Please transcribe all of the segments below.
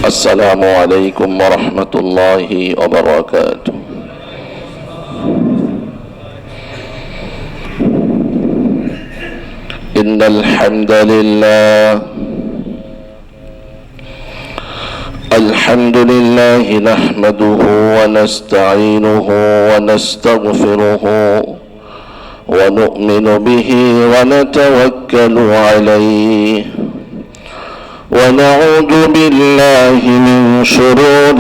السلام عليكم ورحمة الله وبركاته. إن الحمد لله نحمده ونستعينه ونستغفره ونؤمن به ونتوكل عليه ونعوذ بالله من شرور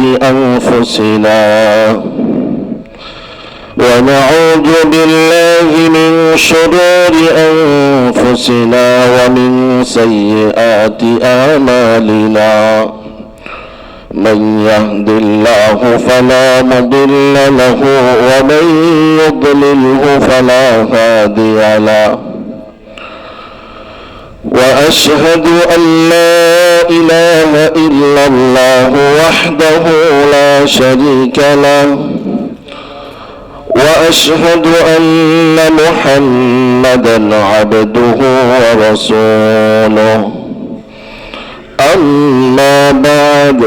أنفسنا ومن سيئات أعمالنا من يهد الله فلا مضل له ومن يضلله فلا هادي له وأشهد أن لا إله إلا الله وحده لا شريك له وأشهد أن محمدا عبده ورسوله. أما بعد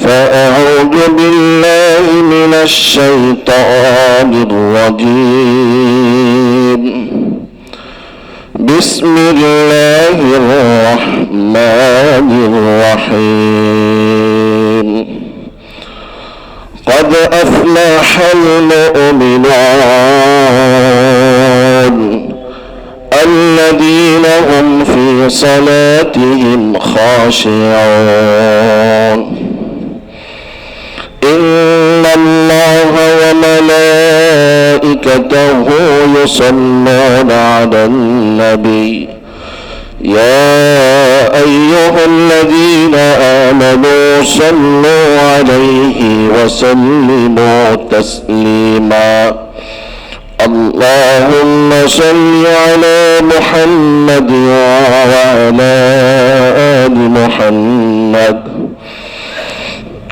فأعوذ بالله من الشيطان الرجيم. بسم الله الرحمن الرحيم. قد أفلح المؤمنون الذين هم في صلاتهم خاشعون. إن الله وملائكته يصلون على النبي يا أيها الذين آمنوا صلوا عليه وسلموا تسليما. اللهم صل على محمد وعلى آل محمد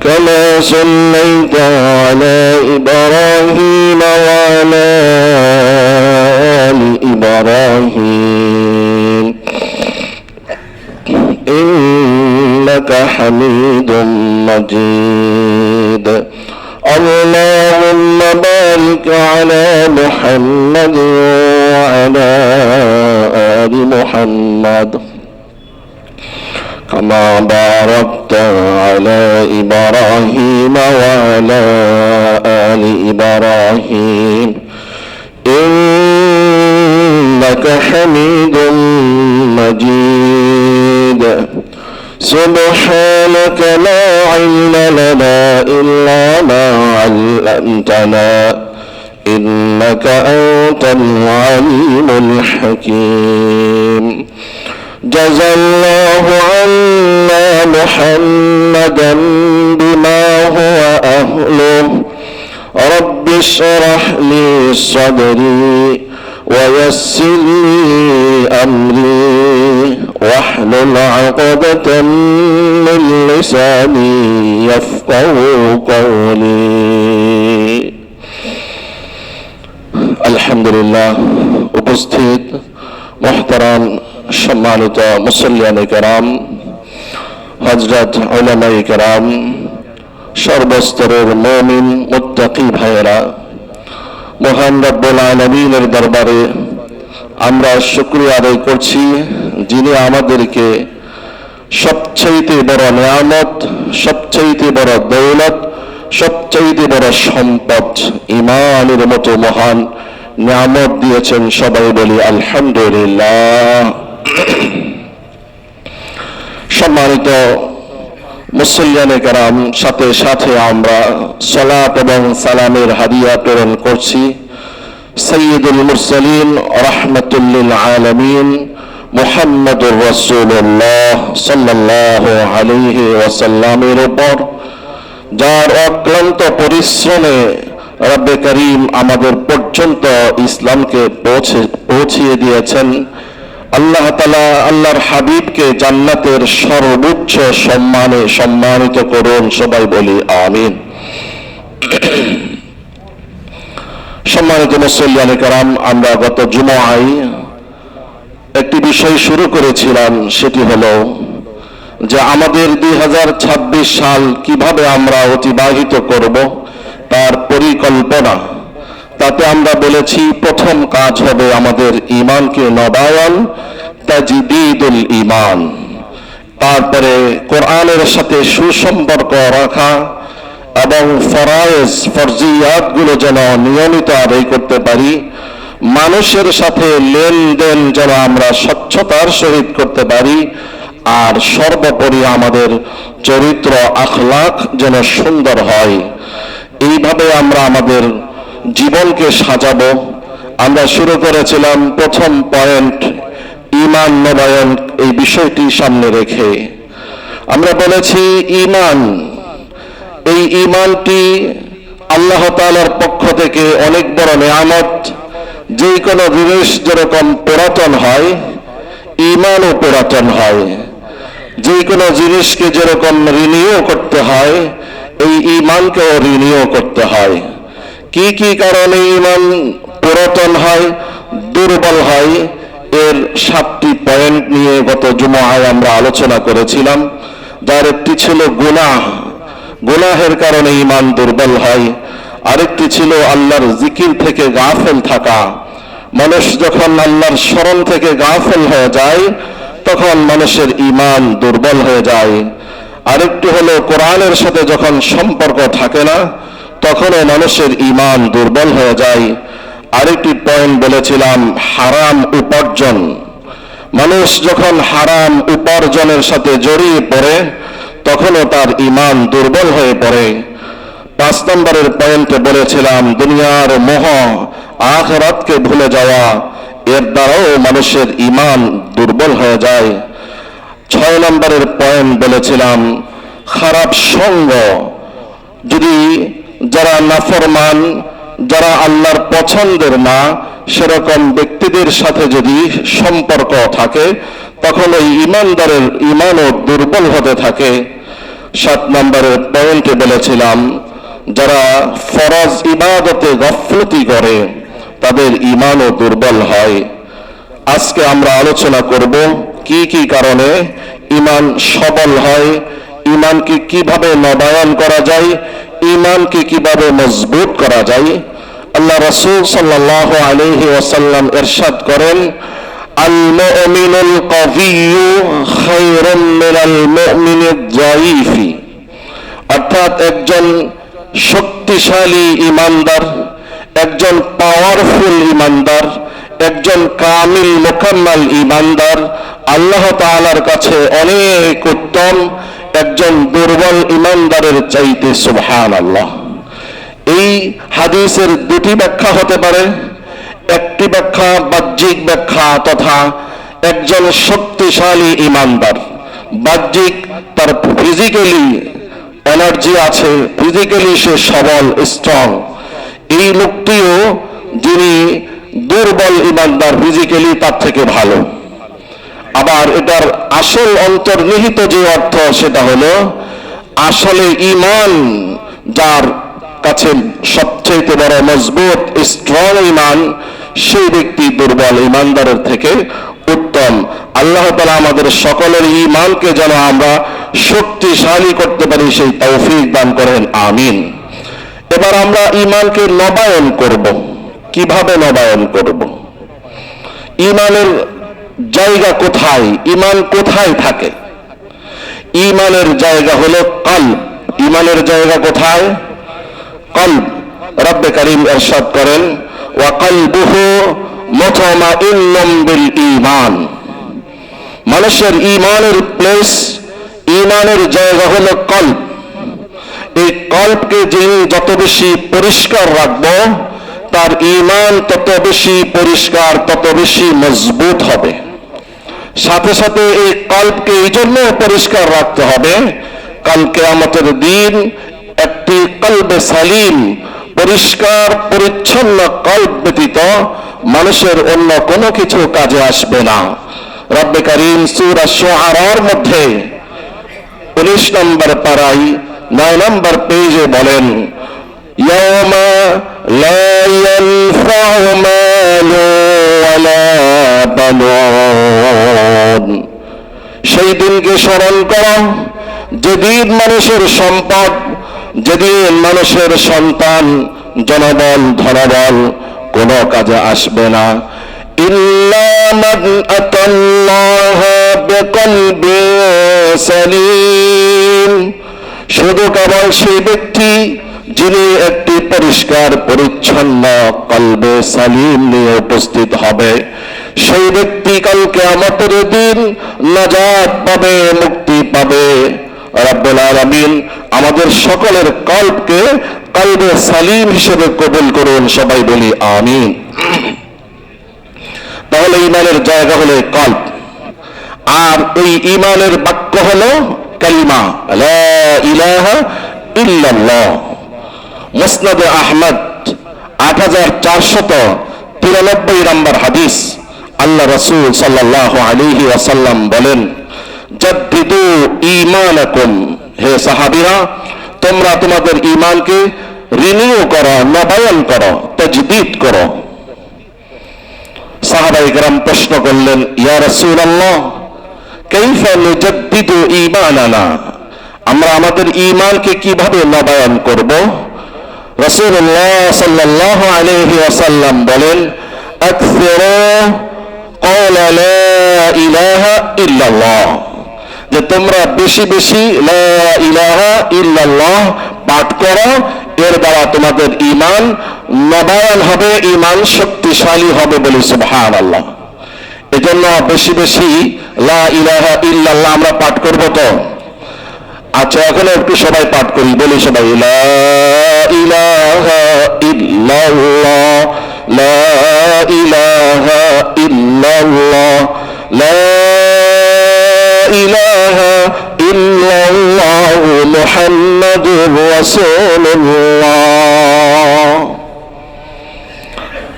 كما صليت على إبراهيم وعلى آل إبراهيم إنك حميد مجيد. اللهم بارك على محمد وعلى آل محمد كما باركت على إبراهيم وعلى آل إبراهيم إنك حميد مجيد. سبحانك لا علم لنا إلا ما علمتنا إنك أنت العليم الحكيم. جزى الله عنا محمدا بما هو أهله. رب اشرح لي صدري ويسر لي أمري واحلل عقدة من لساني يفقهوا قولي. আলহামদুলিল্লাহ। উপস্থিত মুহতারাম সম্মানিত মুসল্লিয়ানে কেরাম, হযরত উলামায়ে কেরাম, সর্বস্তরের মুমিন মুত্তাকি ভাইয়েরা, মহান রব্বুল আলামিনের দরবারে আমরা শুকরিয়া আদায় করছি যিনি আমাদেরকে সবচেয়ে বড় নিয়ামত, সবচেয়ে বড় দৌলত, সবচেয়ে বড় সম্পদ ঈমানের মতো মহান নিয়ামত দিয়েছেন। সবাই বলি আলহামদুলিল্লাহ। সম্মানিত মুসল্লিয়ানে কেরাম, সাথে সাথে আমরা সালাত এবং সালামের হাদিয়া প্রেরণ করছি সাইয়্যিদুল মুরসালিন রাহমাতুল লিল আলামিন মুহাম্মদুর রাসূলুল্লাহ সাল্লাল্লাহু আলাইহি ওয়াসাল্লামের উপর, যার অক্লান্ত পরিশ্রমে রব্বে করিম আমাদের পর্যন্ত ইসলামকে পৌঁছিয়ে দিয়েছেন। আল্লাহ তাআলা আল্লাহর হাবিবকে জান্নাতের সর্বোচ্চ সম্মানে সম্মানিত করুন। সবাই বলি আমিন। সম্মানিত মুসল্লিয়ানে কেরাম, আমরা গত জুমআয় একটি বিষয় শুরু করেছিলাম, সেটি হলো যে আমাদের 2026 সাল কিভাবে আমরা অতিবাহিত করব তার পরিকল্পনা। তাতে আমরা বলেছি প্রথম কাজ হবে আমাদের ঈমানকে নবায়ন, তাজদীদুল ঈমান। তারপরে কোরআনের সাথে সুসম্পর্ক রাখা এবং ফরজিয়াতগুলো যেন নিয়মিত আদায় করতে পারি, মানুষের সাথে লেনদেন যেন আমরা স্বচ্ছতার সহিত করতে পারি, আর সর্বোপরি আমাদের চরিত্র আখলাক যেন সুন্দর হয়। এইভাবে আমরা আমাদের জীবনকে সাজাবো। আমরা শুরু করেছিলাম প্রথম পয়েন্ট ঈমান নবায়ন, এই বিষয়টি সামনে রেখে আমরা বলেছি ঈমান, এই ঈমানটি আল্লাহ তাআলার পক্ষ থেকে অনেক বড় নেয়ামত। যে কোনো জিনিস যেরকম পুরাতন হয়, ঈমানও পুরাতন হয়। যে কোনো জিনিসকে যেরকম রিনিউ করতে হয়, এই ঈমানকেও রিনিউ করতে হয়। কি কি কারণে ঈমান পুরাতন হয়, দুর্বল হয়, এর 7টি পয়েন্ট নিয়ে গত জুমআয় আমরা আলোচনা করেছিলাম। যার একটি ছিল গুনাহ, গুনাহের কারণে ঈমান দুর্বল হয়। আরেকটি ছিল আল্লাহর জিকির থেকে গাফেল থাকা। মানুষ যখন আল্লাহর স্মরণ থেকে গাফেল হয়ে যায়, তখন মানুষের ঈমান দুর্বল হয়ে যায়। আরেকটি হলো কোরআনের সাথে যখন সম্পর্ক থাকে না, তখনও মানুষের ঈমান দুর্বল হয়ে যায়। আরেকটি পয়েন্ট বলেছিলাম হারাম উপার্জন। মানুষ যখন হারাম উপার্জনের সাথে জড়িয়ে পড়ে, তখনও তার ঈমান দুর্বল হয়ে পড়ে। 5 নম্বরের পয়েন্টে বলেছিলাম দুনিয়ার মোহ, আখিরাতকে ভুলে যাওয়া, এর দ্বারাও মানুষের ঈমান দুর্বল হয়ে যায়। 6 নম্বরের পয়েন্ট বলেছিলাম খারাপ সঙ্গ। যদি যারা নাফরমান, যারা আল্লাহর পছন্দের না, সেরকম ব্যক্তিদের সাথে যদি সম্পর্ক থাকে, তখন ওই ঈমানদারের ঈমানও দুর্বল হতে থাকে। 7 নম্বরের পয়েন্টে বলেছিলাম যারা ফরজ ইবাদতে গফলতি করে, তাদের ঈমানও দুর্বল হয়। আজকে আমরা আলোচনা করব কি কি কারণে ঈমান সবল হয়, ঈমানকে কিভাবে নবায়ন করা যায়, ঈমানকে কিভাবে মজবুত করা যায়। আল্লাহ রাসূল সাল্লাল্লাহু আলাইহি ওয়াসাল্লাম ইরশাদ করেন, আল মুমিনুল কাবিয়্যু খায়রুম মিনাল মুমিনিদ যায়ীফি। অর্থাৎ একজন শক্তিশালী ঈমানদার, একজন পাওয়ারফুল ঈমানদার, একজন কামিল মুকাম্মাল ঈমানদার আল্লাহ তাআলার কাছে অনেক উত্তম একজন দুর্বল ঈমানদারের চাইতে। সুবহানাল্লাহ। এই হাদিসের 2টি ব্যাখ্যা হতে পারে। একটি ব্যাখ্যা বাহ্যিক ব্যাখ্যা, তথা একজন শক্তিশালী ঈমানদার, বাহ্যিক তার ফিজিক্যালি এনার্জি আছে, ফিজিক্যালি সে সবল স্ট্রং। এই লোকটিও যিনি দুর্বল ঈমানদার, ফিজিক্যালি তার থেকে ভালো। আবার এটার আসল অন্তর্নিহিত যে অর্থ, সেটা হলো আসলে ঈমান যার কাছে সবচেয়ে বড় মজবুত স্ট্রং ঈমান, সেই ব্যক্তি দুর্বল ঈমানদারের থেকে উত্তম। আল্লাহ তাআলা আমাদের সকলের ঈমানকে যেন আমরা শক্তিশালী করতে পারি, সেই তৌফিক দান করেন, আমিন। এবার আমরা ঈমানকে নবায়ন করব। কিভাবে নবায়ন করব? ঈমানের জায়গা কোথায়? ঈমান কোথায় থাকে? ঈমানের জায়গা হলো কলব। ঈমানের জায়গা কোথায়? কলব। রব্বে কারীম ইরশাদ করেন, ওয়া কলবুহু মুতমাইন্নুম বিল ঈমান। মানুষের ঈমানের প্লেস, ঈমানের জায়গা হলো কলব। এই কলবকে যিনি যত বেশি পরিষ্কার রাখবো, তার ঈমান তত বেশি পরিষ্কার, তত বেশি মজবুত হবে। সাথে সাথে এই কলবকে এই জন্য পরিষ্কার রাখতে হবে, কাল কিয়ামতের দিন একটি কলবে সালিম, পরিষ্কার পরিচ্ছন্ন কলব ব্যতীত মানুষের অন্য কোনো কিছু কাজে আসবে না। রব্বে কারীম সূরা শুআরার মধ্যে 19 নম্বর পারায় 9 নম্বর পেজে বলেন, ইয়াওমা লা ইয়ানফাউ মালু ওয়ালা বানুন। সেই দিনকে স্মরণ করো যেদিন মানুষের সম্পদ, যেদিন মানুষের সন্তান, জনবল, ধনবল কোনো কাজে আসবে না। ইল্লা মান আতাল্লাহ বিকলবিন সালিম, শুধু কেবল সেই ব্যক্তি যিনি একটি পরিষ্কার পরিচ্ছন্ন কলবে সালিম নিয়ে উপস্থিত হবে, সেই ব্যক্তি কাল কিয়ামতের দিন নাজাত পাবে, মুক্তি পাবে। রব্বুল আলামিন আমাদের সকলের কলবকে কলবে সালিম হিসেবে কবুল করুন, সবাই বলি আমিন। তাহলে ঈমানের জায়গা হলো কলব, আর এই ঈমানের বাক্য হলো কালিমা লা ইলাহা ইল্লাল্লাহ। মুসনাদ আহমদ 8493 নম্বর হাদিস, আল্লাহ রাসূল সাল্লাল্লাহু আলাইহি ওয়াসাল্লাম বলেন, জাদ্দিদু ঈমানাকুম, হে সাহাবীরা তোমরা তোমাদের ঈমানকে রিনিউ করো, নবায়ন করো, তাজদীদ করো। সাহাবায়ে কেরাম প্রশ্ন করলেন, ইয়া রাসূলুল্লাহ কাইফা নুজাদ্দিদু ঈমানানা, আমরা আমাদের ঈমানকে কিভাবে নবায়ন করব? রাসূলুল্লাহ সাল্লাল্লাহু আলাইহি ওয়াসাল্লাম বলেন, আকসিরু ক্বালা লা ইলাহা ইল্লাল্লাহ, যে তোমরা বেশি বেশি লা ইলাহা ইল্লাল্লাহ পাঠ করো, এর দ্বারা তোমাদের ঈমান নবায়ন হবে, ঈমান শক্তিশালী হবে, বলি সুবহানাল্লাহ। এজন্য বেশি বেশি লা ইলাহা ইল্লাল্লাহ আমরা পাঠ করব। তো আচ্ছা, এখন একটু সবাই পাঠ করি, বলি সবাই লা ইলাহা ইল্লাল্লাহ, লা ইলাহা ইল্লাল্লাহ, লা ইলাহা ইল্লাল্লাহ মুহাম্মাদুর রাসূলুল্লাহ।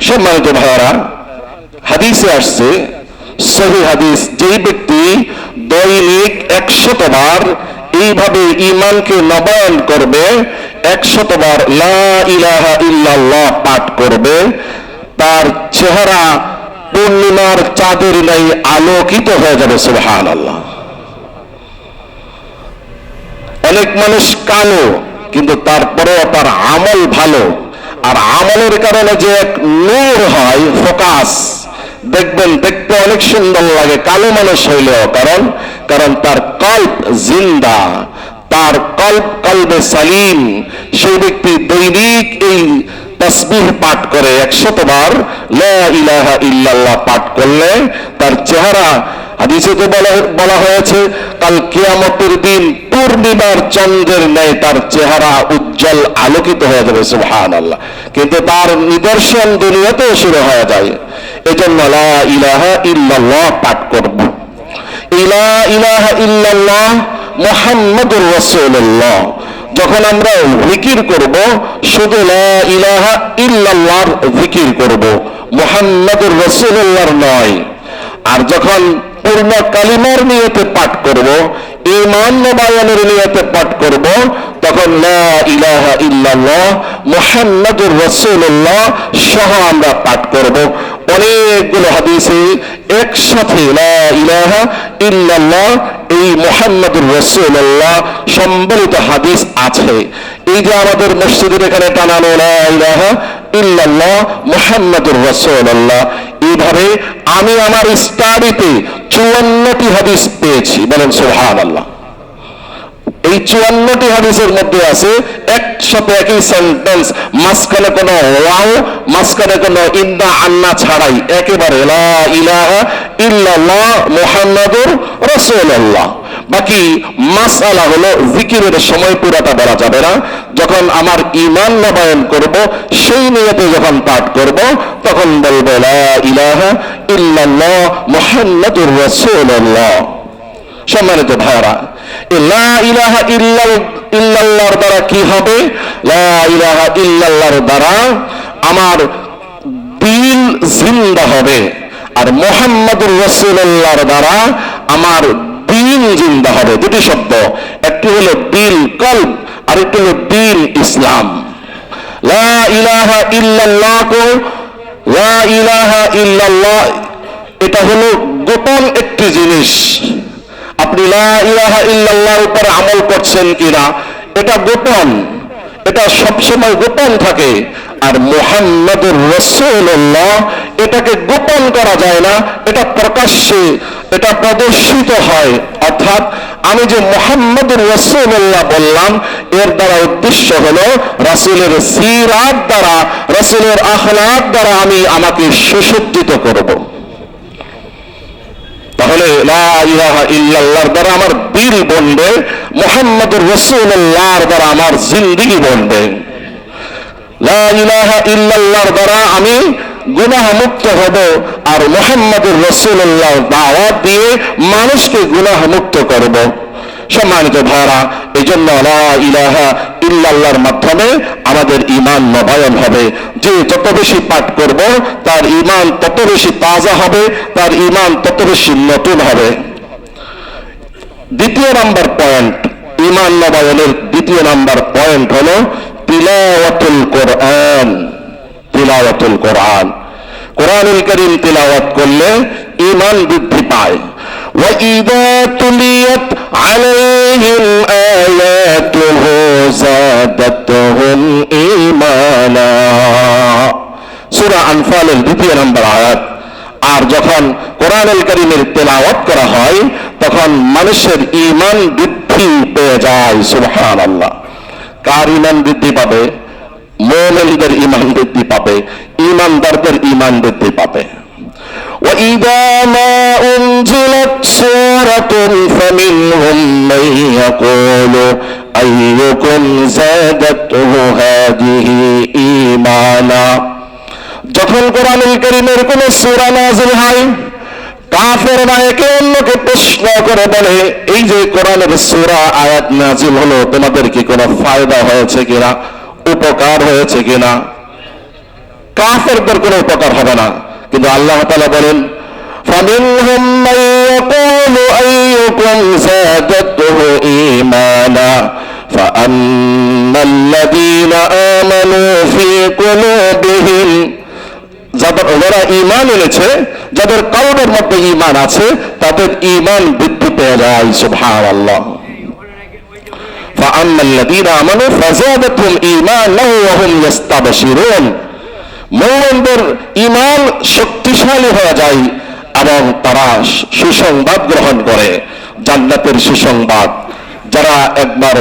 সম্মানিত ভাইরা, হাদিসে আসছে, সহিহ হাদিস, যেই ব্যক্তি দৈনিক 100 বার এইভাবে ঈমানকে নবায়ন করবে, 100 বার লা ইলাহা ইল্লাল্লাহ পাঠ করবে, তার চেহারা পূর্ণিমার চাঁদের ন্যায় আলোকিত হয়ে যাবে। সুবহানাল্লাহ। অনেক মানুষ কালো, কিন্তু তারপরেও তার আমল ভালো, আর আমলের কারণে যে এক নূর হয়, ফোকাস, দেখবেন দেখতে অনেক সুন্দর লাগে কালো মানুষ হইলেও, কারণ তার কল্ব জিন্দা, তার কলবে সালিম। সেই ব্যক্তি দৈনিক এই তাসবিহ পাঠ করে 100 বার লা ইলাহা ইল্লাল্লাহ পাঠ করলে তার চেহারা, হাদিসে তো বলা হয়েছে কাল কিয়ামতের দিন পূর্ণিমার চন্দ্রের ন্যায় তার চেহারা উজ্জ্বল আলোকিত হয়ে যাবে। সুবহানাল্লাহ। কিন্তু তার নিদর্শন দুনিয়াতেও শুরু হয়ে যায়। এজন্য লা ইলাহা ইল্লাল্লাহ পাঠ করব। লা ইলাহা ইল্লাল্লাহ মুহাম্মাদুর রাসূলুল্লাহ। যখন আমরা জিকির করব, শুধু লা ইলাহা ইল্লাল্লাহর জিকির করব, মুহাম্মাদুর রাসূলুল্লাহর নয়। আর যখন পূর্ণ কালিমার নিয়তে পাঠ করব, ঈমান নবায়নের নিয়তে পাঠ করব, তখন লা ইলাহা ইল্লাল্লাহ মুহাম্মাদুর রাসূলুল্লাহ সহ আমরা পাঠ করব। অনেকগুলো হাদিসে একসাথে লা ইলাহা ইল্লাল্লাহ এই মুহাম্মাদুর রাসূলুল্লাহ সম্বলিত হাদিস আছে। এই যে আমাদের মসজিদের এখানে টানানো লা ইলাহা ইল্লাল্লাহ মুহাম্মাদুর রাসূলুল্লাহ, এইভাবে আমি আমার স্টাডিতে 54টি হাদিস পেয়েছি, বলেন সুবহানাল্লাহ। এই 54টি হাদিসের মধ্যে আছে একসাথে একই সেন্টেন্স, মাঝখানে কোনো ওয়াও, মাঝখানে কোনো ইন্না আন্না ছাড়াই একেবারে লা ইলাহা ইল্লাল্লাহ মুহাম্মাদুর রাসূলুল্লাহ। বাকি মাসআলা হলো জিকিরের সময় পুরাটা বলা যাবে না। যখন আমার ঈমান নবায়ন করব, সেই নিয়তে যখন পাঠ করব, তখন বলবো লা ইলাহা ইল্লাল্লাহ মুহাম্মাদুর রাসূলুল্লাহ। সম্মানিত ভাইরা, লা ইলাহা ইল্লাল্লাহর দ্বারা কি হবে? লা ইলাহা ইল্লাল্লাহর দ্বারা আমার দিল জিন্দা হবে, আর মুহাম্মাদুর রাসূলুল্লাহর দ্বারা আমার দিন জিন্দা হবে। দুটি শব্দ, একটি হলো দিল কলব, আর একটি হলো দিন ইসলাম। লা ইলাহা ইল্লাল্লাহ কো লা ইলাহা ইল্লাল্লাহ, এটা হলো গোপন একটি জিনিস, আপনি লা ইলাহা ইল্লাল্লাহর উপর আমল করছেন কিনা এটা গোপন, এটা সবসময় গোপন থাকে। আর মুহাম্মাদুর রাসূলুল্লাহ এটাকে গোপন করা যায় না, এটা প্রকাশ্যে এটা প্রদর্শিত হয়। অর্থাৎ আমি যে মুহাম্মাদুর রাসূলুল্লাহ বললাম এর দ্বারা উদ্দেশ্য হলো রাসূলের সিরাত দ্বারা, রাসূলের আখলাক দ্বারা আমি আমাকে সুসজ্জিত করব। তাহলে লা ইলাহা ইল্লাল্লাহর দ্বারা আমার দিল বনবে, মুহাম্মাদুর রাসূলুল্লাহর দ্বারা আমার জিন্দেগি বনবে। লা ইলাহা ইল্লাল্লাহর দ্বারা আমি গুনাহ মুক্ত হব, আর মুহাম্মাদুর রাসূলুল্লাহর দাওয়াত দিয়ে মানুষকে গুনাহ মুক্ত করব। সম্মানিত ভাইরা, এই জন্য লা ইলাহা ইল্লাল্লাহর মাধ্যমে আমাদের ঈমান নবায়ন হবে। যে যত বেশি পাঠ করব তার ঈমান তত বেশি তাজা হবে, তার ঈমান তত বেশি নতুন হবে। দ্বিতীয় নাম্বার পয়েন্ট, ঈমান নবায়নের দ্বিতীয় নাম্বার পয়েন্ট হলো তিলাওয়াতুল কোরআন। তিলাওয়াতুল কোরআন, কোরআনুল কারীম তিলাওয়াত করলে ঈমান বৃদ্ধি পায়। وَإِذَا تُلِيَتْ عَلَيْهِمْ آيَاتُهُ زَادَتْهُمْ إِيمَانًا। সূরা আনফালের 2 নম্বর আয়াত। আর যখন কোরআনুল কারীমের তেলাওয়াত করা হয় তখন মানুষের ঈমান বৃদ্ধি পেয়ে যায়। সুবহানাল্লাহ। কার ঈমান বৃদ্ধি পাবে? মুমিনদের ঈমান বৃদ্ধি পাবে, ঈমানদারদের ঈমান বৃদ্ধি পাবে। وَإِذَا مَا أُنْزِلَتْ سُورَةٌ فَمِنْهُمْ مَنْ يَقُولُ أَيُّكُمْ زَادَتْهُ هَذِهِ إِيمَانًا। যখন কোরআনুল কারীমের কোন সূরা নাযিল হয়, কাফেররা একে অন্যকে প্রশ্ন করে বলে, এই যে কোরআনের সূরা আয়াত নাযিল হলো, তোমাদের কি কোনো ফায়দা হয়েছে কিনা, উপকার হয়েছে কিনা? কাফেরদের কোনো উপকার হবে না। কিন্তু আল্লাহ তাআলা বলেন, فَمِنْهُمْ مَنْ يَقُولُ أَيُّكُمْ زَادَتْهُ إِيمَانًا فَأَمَّا الَّذِينَ آمَنُوا فِي قُلُوبِهِمْ। যারা ঈমান এনেছে, যাদের কলবের মধ্যে ঈমান আছে, তাদের ঈমান বৃদ্ধি পেয়ে যায়। সুবহানাল্লাহ। فَأَمَّا الَّذِينَ آمَنُوا فَزَادَتْهُمْ إِيمَانًا وَهُمْ يَسْتَبْشِرُونَ। মুমিনদের ঈমান শক্তিশালী হয়ে যায় এবং তারা সুসংবাদ গ্রহণ করে, জান্নাতের সুসংবাদ। যারা একবার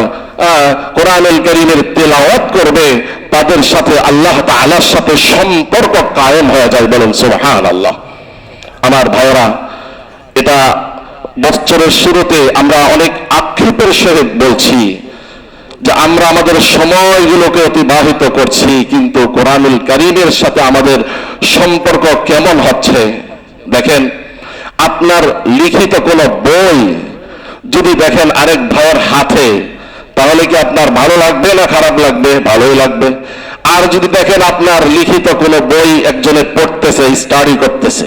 কোরআনুল কারীমের তেলাওয়াত করবে তাদের সাথে আল্লাহ তাআলার সাথে সম্পর্ক কায়েম হয়ে যায়। বলেন সুবহানাল্লাহ। আমার ভাইরা, এটা বছরের শুরুতে আমরা অনেক আক্ষেপের সহিত বলছি যে আমরা আমাদের সময়গুলোকে অতিবাহিত করছি, কিন্তু কোরআনুল কারীমের সাথে আমাদের সম্পর্ক কেমন হচ্ছে? দেখেন, আপনার লিখিত কোনো বই যদি দেখেন আরেক ভাইয়ের হাতে, তাহলে কি আপনার ভালো লাগবে না খারাপ লাগবে? ভালোই লাগবে। আর যদি দেখেন আপনার লিখিত কোনো বই একজনে পড়তেছে, স্টাডি করতেছে,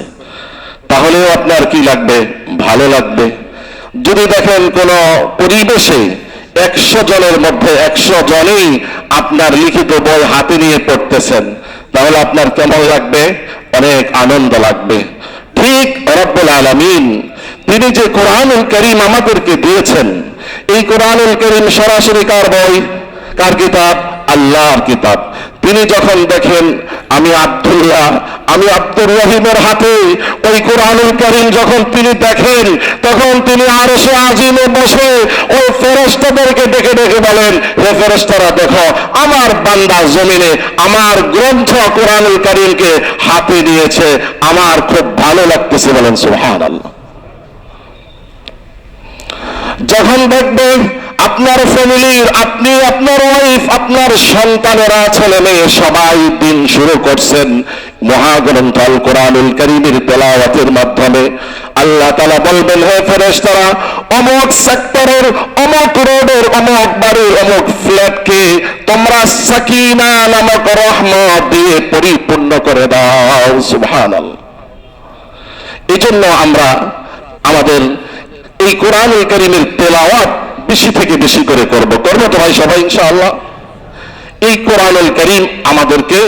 তাহলেও আপনার কি লাগবে? ভালো লাগবে। যদি দেখেন কোনো পরিবেশে 100 জনের মধ্যে 100 জনই আপনার লিখিত বই হাতে নিয়ে পড়তেছেন, তাহলে আপনার কেমন লাগবে? অনেক আনন্দ লাগবে। ঠিক রব্বুল আলামিন তিনি যে কোরআনুল কারীম আমাদেরকে দিয়েছেন, এই কোরআনুল কারীম সরাসরি কার বই, কার কিতাব? আল্লাহর কিতাব। তিনি যখন দেখেন আমি আব্দুর রহিমের হাতে ওই কোরআনুল কারীম যখন তিনি দেখেন, তখন তিনি আরশে আজিমে বসে ওই ফেরেশতাদেরকে ডেকে ডেকে বলেন, হে ফেরেশতারা, দেখো আমার বান্দা জমিনে আমার গ্রন্থ কোরআনুল কারীমকে হাতে নিয়েছে, আমার খুব ভালো লাগতেছে। বলেন সুবহানাল্লাহ। যখন দেখবেন আপনার ফ্যামিলির, আপনি, আপনার ওয়াইফ, আপনার সন্তানেরা, ছেলে মেয়ে সবাই দিন শুরু করছেন মহাগ্রন্থ আল কোরআনুল কারীমের তেলাওয়াতের মাধ্যমে, আল্লাহ তাআলা বলবেন, হে ফেরেশতারা, অমুক সেক্টরের, অমুক রোডের, অমুক বাড়ির, অমুক ফ্ল্যাটকে তোমরা সাকিনা নামক রহমত দিয়ে পরিপূর্ণ করে দাও। সুবহানাল্লাহ। এই জন্য আমরা আমাদের এই কোরআনুল কারীমের তেলাওয়াত বেশি থেকে বেশি করে করবো তো ভাই সবাই ইনশাআল্লাহ। এই কোরআনুল কারীম আমাদেরকে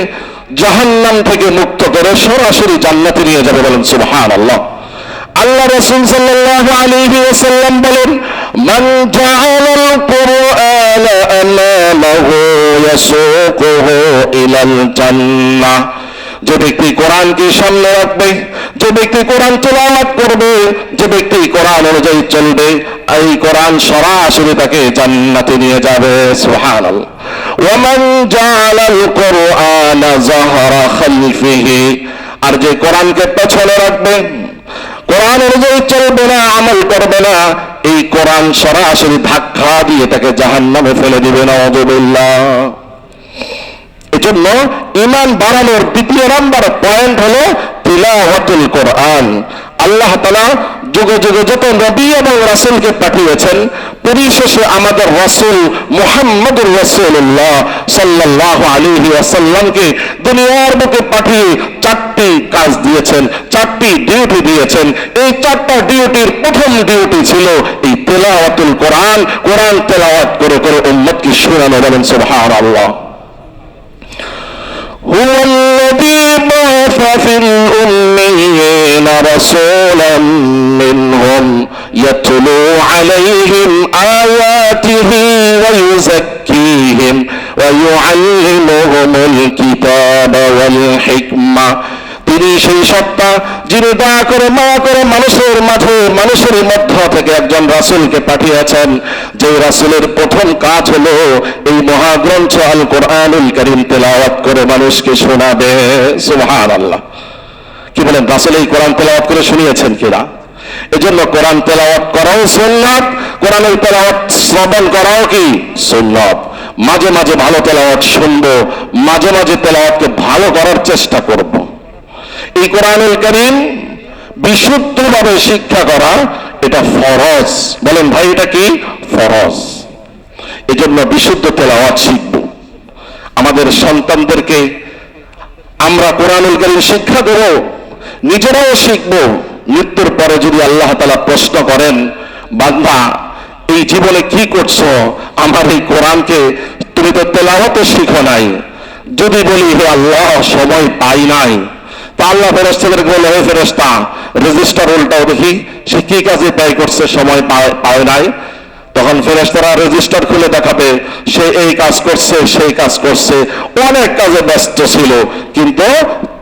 জাহান্নাম থেকে মুক্ত করে সরাসরি জান্নাতে নিয়ে যাবে। বলেন সুবহানাল্লাহ। আল্লাহ রাসূল সাল্লাল্লাহু আলাইহি ওয়াসাল্লাম বলেন, মান জাআলাল কুরআনা আমামাহু ইয়াসুকুহু ইলাল জান্নাহ, যে ব্যক্তি কোরআনকে সামনে রাখবে, যে ব্যক্তি কোরআন তেলাওয়াত করবে, যে ব্যক্তি কোরআন অনুযায়ী চলবে, এই কোরআন সরাসরি তাকে জান্নাতে নিয়ে যাবে। সুবহানাল্লাহ। ওয়া মান জাআলাল কুরআনা যাহরা খালফিহি, আর যে কোরআনকে পেছনে রাখবে, কোরআন অনুযায়ী চলবে না, আমল করবে না, এই কোরআন সরাসরি ধাক্কা দিয়ে তাকে জাহান্নামে ফেলে দিবে। নাউযুবিল্লাহ। এজন্য ঈমান বাড়ানোর দ্বিতীয় নাম্বার পয়েন্ট হলো তিলাওয়াতুল কোরআন। আল্লাহ তাআলা যুগে যুগে যত নবী এবং রাসূলকে পাঠিয়েছেন, পরিশেষে আমাদের রাসূল মুহাম্মদুর রাসূলুল্লাহ সাল্লাল্লাহু আলাইহি ওয়াসাল্লামকে দুনিয়ার বুকে পাঠিয়ে চারটি কাজ দিয়েছেন, চারটি ডিউটি দিয়েছেন। এই চারটা ডিউটির প্রথম ডিউটি ছিল এই তিলাওয়াতুল কোরআন, কোরআন তেলাওয়াত করে করে উম্মতকে শোনানো। বলেন সুবহানাল্লাহ। هو الذي بعث في الأميين رسولا منهم يتلو عليهم آياته ويزكيهم ويعلمهم الكتاب والحكمة। তিনি সেই সত্তা যিনি দয়া করে মায়া করে মানুষের মাঝে মানুষের মধ্য থেকে একজন রাসূলকে পাঠিয়েছেন, যে রাসূলের প্রথম কাজ হলো এই মহাগ্রন্থ আল কোরআনুল কারীম তেলাওয়াত করে মানুষকে শোনাবে। সুবহানাল্লাহ। কি বলেন, রাসূল এই কোরআন তেলাওয়াত করে শুনিয়েছেন কিনা? এজন্য কোরআন তেলাওয়াত করাও সুন্নাত, কোরআনের তেলাওয়াত শ্রবণ করাও কি সুন্নাত। মাঝে মাঝে ভালো তেলাওয়াত শুনবো, মাঝে মাঝে তেলাওয়াতকে ভালো করার চেষ্টা করব। এই কোরআনুল কারীম বিশুদ্ধভাবে শিক্ষা করা এটা ফরজ। বলেন ভাই, এটা কি ফরজ? এজন্য বিশুদ্ধ তেলাওয়াত শিখব। আমাদের সন্তানদেরকে আমরা কোরআনুল কারীম শিক্ষা দেব, নিজেরাও শিখব। মৃত্যুর পরে যদি আল্লাহ তাআলা প্রশ্ন করেন, বান্দা এই জীবনে কি করছো, আমার এই কোরআনকে তুমি তো তেলাওয়াতও শিখো নাই, যদি বলি হে আল্লাহ সময় পাই নাই, তা আল্লাহ ফেরেশতাদেরকে বলে, হে ফেরেশতা রেজিস্টার উল্টাও দেখি সে কি কাজে ব্যয় করছে, সময় পায় নাই। তখন ফেরেশতারা রেজিস্টার খুলে দেখাবে সে এই কাজ করছে, সেই কাজ করছে, অনেক কাজে ব্যস্ত ছিল, কিন্তু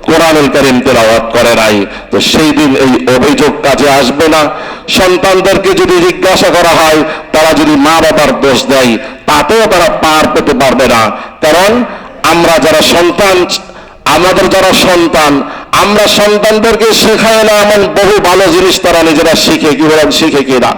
কোরআনুল কারীম তেলাওয়াত করে নাই। তো সেই দিন এই অভিযোগ কাজে আসবে না। সন্তানদেরকে যদি জিজ্ঞাসা করা হয়, তারা যদি মা বাবার দোষ দেয়, তাতেও তারা পার পেতে পারবে না। কারণ আমরা যারা সন্তান, আমাদের যারা সন্তান, আমরা সন্তানদেরকে শেখায় না এমন বহু ভালো জিনিস তারা নিজেরা শিখে, কি বলেন শিখে কিনা?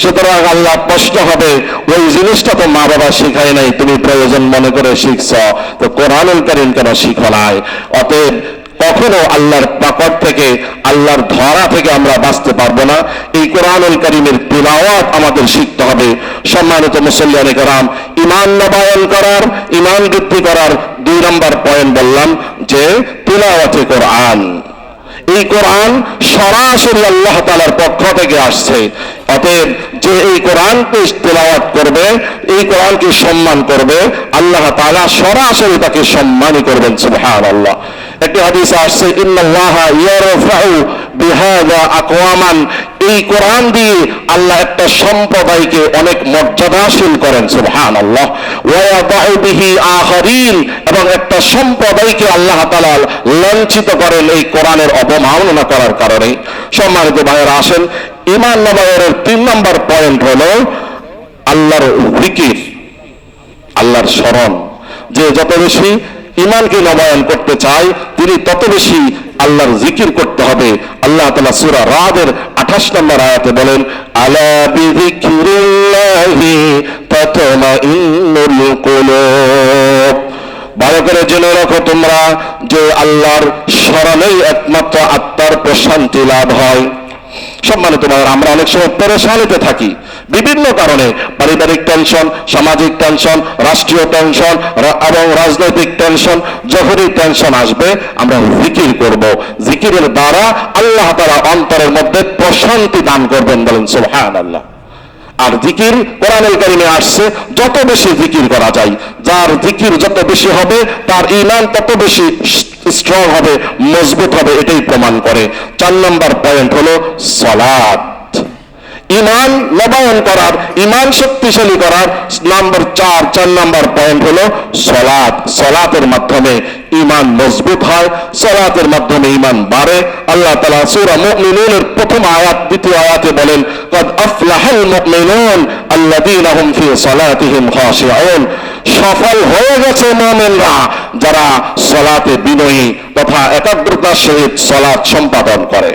সুতরাং আল্লাহ প্রশ্ন হবে, ওই জিনিসটা তো মা বাবা শিখায় নাই, তুমি প্রয়োজন মনে করে শিখছ, তো কোরআনুল কারীম কেন শিখো নাই? অতএব কখনো আল্লাহর পাকড় থেকে, আল্লাহর ধরা থেকে আমরা বাঁচতে পারবো না। এই কোরআনুল কারীমের তিলাওয়াত আমাদের শিখতে হবে। সম্মানিত মুসল্লিয়ানে কেরাম, ঈমান নবায়ন করার, ঈমান বৃদ্ধি করার 2 নম্বর পয়েন্ট বললাম যে তিলাওয়াতে কোরআন। এই কোরআন সরাসরি আল্লাহ তাআলার পক্ষ থেকে আসছে। অতএব যে এই কোরআনকে তেলাওয়াত করবে, এই কোরআনকে সম্মান করবে, আল্লাহ তাআলা সরাসরি তাকে সম্মানই করবেন। সুবহানাল্লাহ। একটি হাদিসে আসছে, ইন্নাল্লাহা ইয়ারফাউ বিহাযা আকওয়ামান, এই কোরআন দিয়ে আল্লাহ একটা সম্প্রদায়কে অনেক মর্যাদাশীল করেন। সুবহানাল্লাহ। ওয়া ইয়াদাউ বিহি আখারিন, এবং একটা সম্প্রদায়কে আল্লাহ তাআলা লাঞ্ছিত করেন এই কোরআনের অবমাননা করার কারণে। সম্মানিত ভাইয়েরা, আসেন ঈমান নবায়নের 3 নম্বর পয়েন্ট হলো আল্লাহর জিকির, আল্লাহর স্মরণ। যে যত বেশি ঈমানকে নবায়ন করতে চায়, তিনি তত বেশি আল্লাহর জিকির করতে হবে। আল্লাহ তাআলা সূরা রাদের 28 নম্বর আয়াতে বলেন, আলা বিযিকরিল্লাহি তাতমাইন্নুল কুলুব। ভালো করে জেনে রাখো তোমরা যে আল্লাহর স্মরণেই একমাত্র আত্মার প্রশান্তি লাভ হয়। সম্মানিত ভাইরা, আমরা অনেক সময় পেরেশানিতে থাকি বিভিন্ন কারণে, পারিবারিক টেনশন, সামাজিক টেনশন, রাষ্ট্রীয় টেনশন এবং রাজনৈতিক টেনশন। যখনই টেনশন আসবে আমরা জিকির করব। জিকিরের দ্বারা আল্লাহ তাআলা অন্তরের মধ্যে প্রশান্তি দান করবেন। বলেন সুবহানাল্লাহ। আর জিকির কোরআনুল কারীমে আসছে, যত বেশি জিকির করা যায়, যার জিকির যত বেশি হবে তার ঈমান তত বেশি স্ট্রং হবে, মজবুত হবে, এটাই প্রমাণ করে। 4 নম্বর পয়েন্ট হলো সালাত। ঈমান নবায়ন করার, ঈমান শক্তিশালী করার নাম্বার 4 নম্বর পয়েন্ট হলো সালাত। সালাতের মাধ্যমে ঈমান মজবুত হয়, সালাতের মাধ্যমে ঈমান বাড়ে। আল্লাহ তাআলা সূরা মুমিনুনের প্রথম আয়াত দ্বিতীয় আয়াতে বলেন, ক্বাদ আফলাহাল মুমিনুন আল্লাযীনা হুম ফি সালাতিহিম খাশিউন। সফল হয়ে গেছে মুমিনরা যারা সালাতে বিনয়ী তথা একাগ্রতার সহিত সালাত সম্পাদন করে।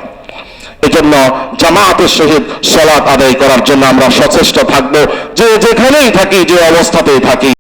এজন্য জামাতের সহিত সালাত আদায় করার জন্য আমরা সচেষ্ট থাকবো, যে যেখানেই থাকি, যে অবস্থাতেই থাকি।